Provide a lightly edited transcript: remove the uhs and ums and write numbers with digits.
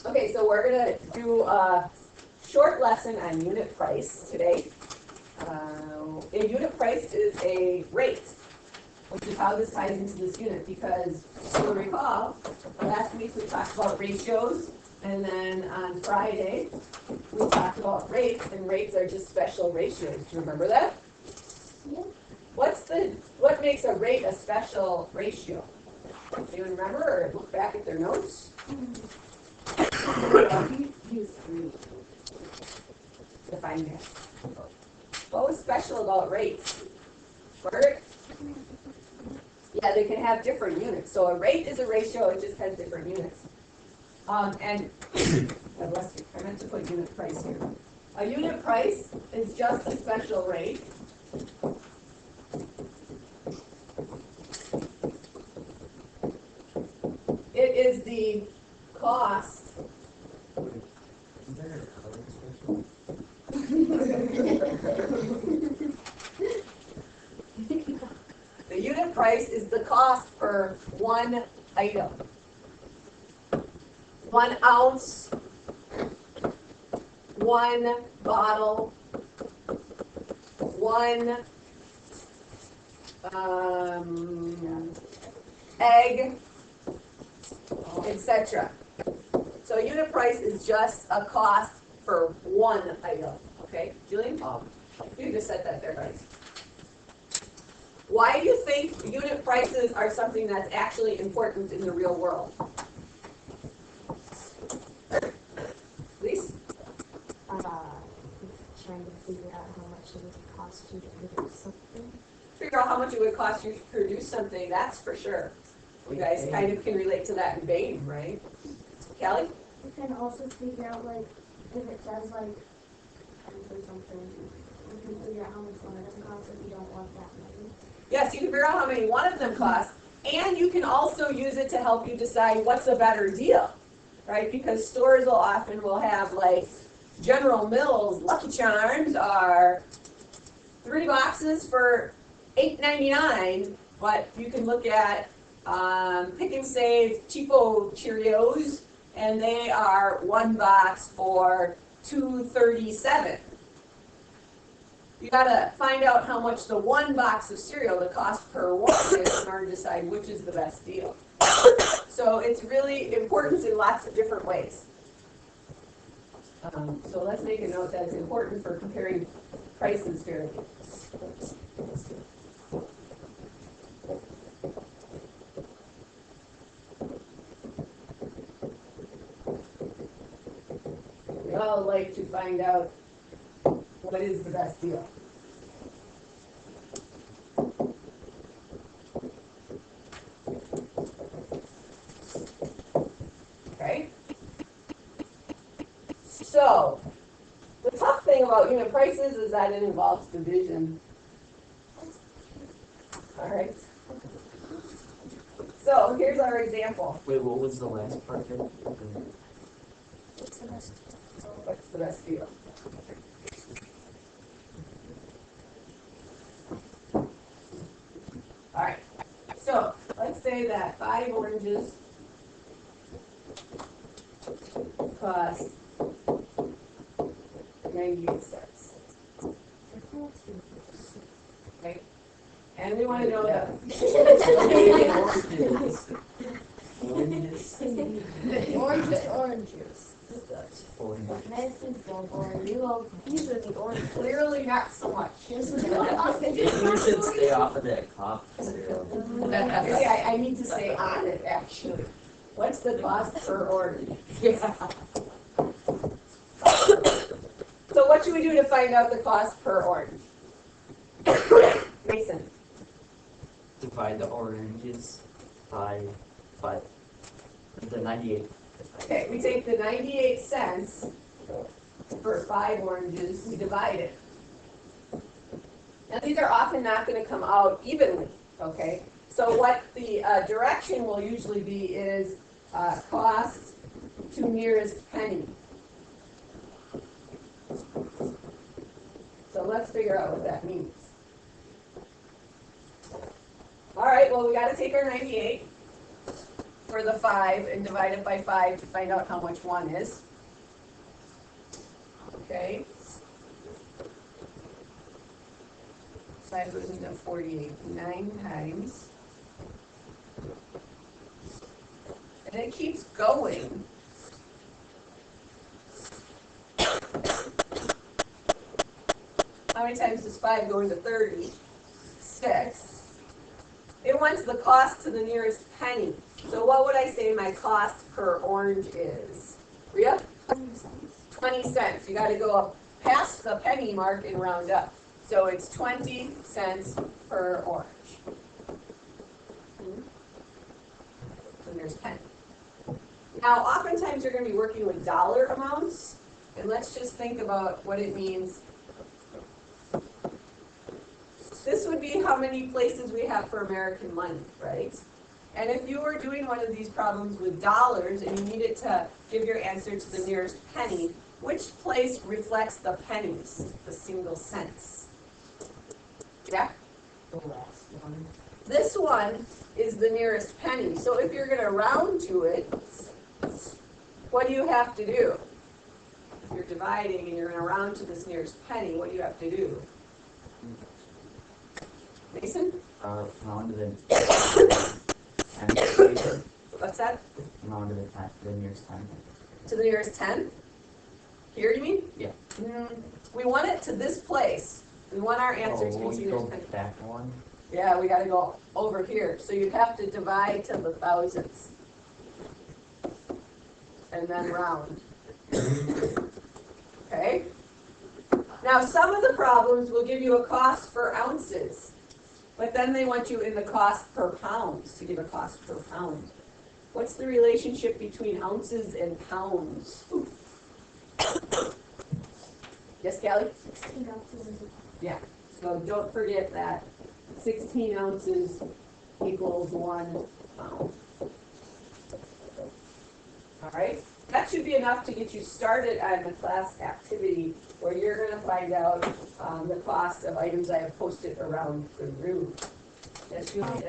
Okay, so we're going to do a short lesson on unit price today. A unit price is a rate, which is how this ties into this unit, because you'll recall, last week we talked about ratios, and then on Friday we talked about rates, and rates are just special ratios. Do you remember that? Yeah. What makes a rate a special ratio? Do you remember, or look back at their notes? Use 3 to find that. What was special about rates? Bert? Yeah, they can have different units. So a rate is a ratio, it just has different units. And I meant to put unit price here. A unit price is just a special rate. It is the cost. Is there a color special? The unit price is the cost per one item. 1 ounce, 1 bottle, 1 egg, etc. So unit price is just a cost for one item. Okay, Julian? You just said that there, guys. Why do you think unit prices are something that's actually important in the real world? Please? Trying to figure out how much it would cost you to produce something. Figure out how much it would cost you to produce something, that's for sure. You guys kind of can relate to that in BAME, right? Kelly? You can also figure out, like, if it says, like, or something, you can figure out how much one of them costs if you don't want that many. Yes, you can figure out how many one of them costs, and you can also use it to help you decide what's a better deal, right? Because stores will have, like, General Mills Lucky Charms are 3 boxes for $8.99, but you can look at Pick and Save Cheapo Cheerios, and they are 1 box for $2.37. You gotta find out how much the 1 box of cereal, the cost per one, is in order to decide which is the best deal. So it's really important in lots of different ways. So let's make a note that it's important for comparing prices fairly. We all like to find out what is the best deal. Okay? So, the tough thing about unit prices is that it involves division. All right? So, here's our example. Wait, what was the last part there? What's the best? What's the best deal? All right. So, let's say that 5 oranges cost 98 cents. Okay? And we want to know the Orange is orange juice. Orange. These are the orange. clearly not so much. You should stay off of that coffee cereal. Maybe I need to say on it, actually. What's the cost per orange? Yeah. So what should we do to find out the cost per orange? Mason. Divide the oranges by the 98. Okay, we take the 98 cents for 5 oranges, we divide it. Now these are often not going to come out evenly, okay? So what the direction will usually be is cost to nearest penny. So let's figure out what that means. All right, well, we got to take our 98 for the 5 and divide it by 5 to find out how much 1 is. Okay. 5 goes into 48 9 times. And it keeps going. How many times does 5 go into 30? 6. It wants the cost to the nearest penny. So what would I say my cost per orange is? Rhea? 20 cents. You got to go up past the penny mark and round up. So it's 20 cents per orange. So there's 10. Now, oftentimes you're going to be working with dollar amounts, and let's just think about what it means. This would be how many places we have for American money, right? And if you were doing one of these problems with dollars and you needed to give your answer to the nearest penny, which place reflects the pennies, the single cents? Yeah? The last one. This one is the nearest penny. So if you're going to round to it, what do you have to do? If you're dividing and you're going to round to this nearest penny, what do you have to do? Mason? Round to the 10th. What's that? Round to the nearest 10. To the nearest 10? Here, you mean? Yeah. We want it to this place. We want our answer to be Oh, to the you go nearest penny. back one. Yeah, we got to go over here. So you'd have to divide to the thousands. And then round. Okay? Now, some of the problems will give you a cost for ounces, but then they want you in the cost per pounds to give a cost per pound. What's the relationship between ounces and pounds? Yes, Callie? 16 ounces is Yeah. So don't forget that 16 ounces equals 1 pound. All right? That should be enough to get you started on the class activity where you're going to find out the cost of items I have posted around the room. That's really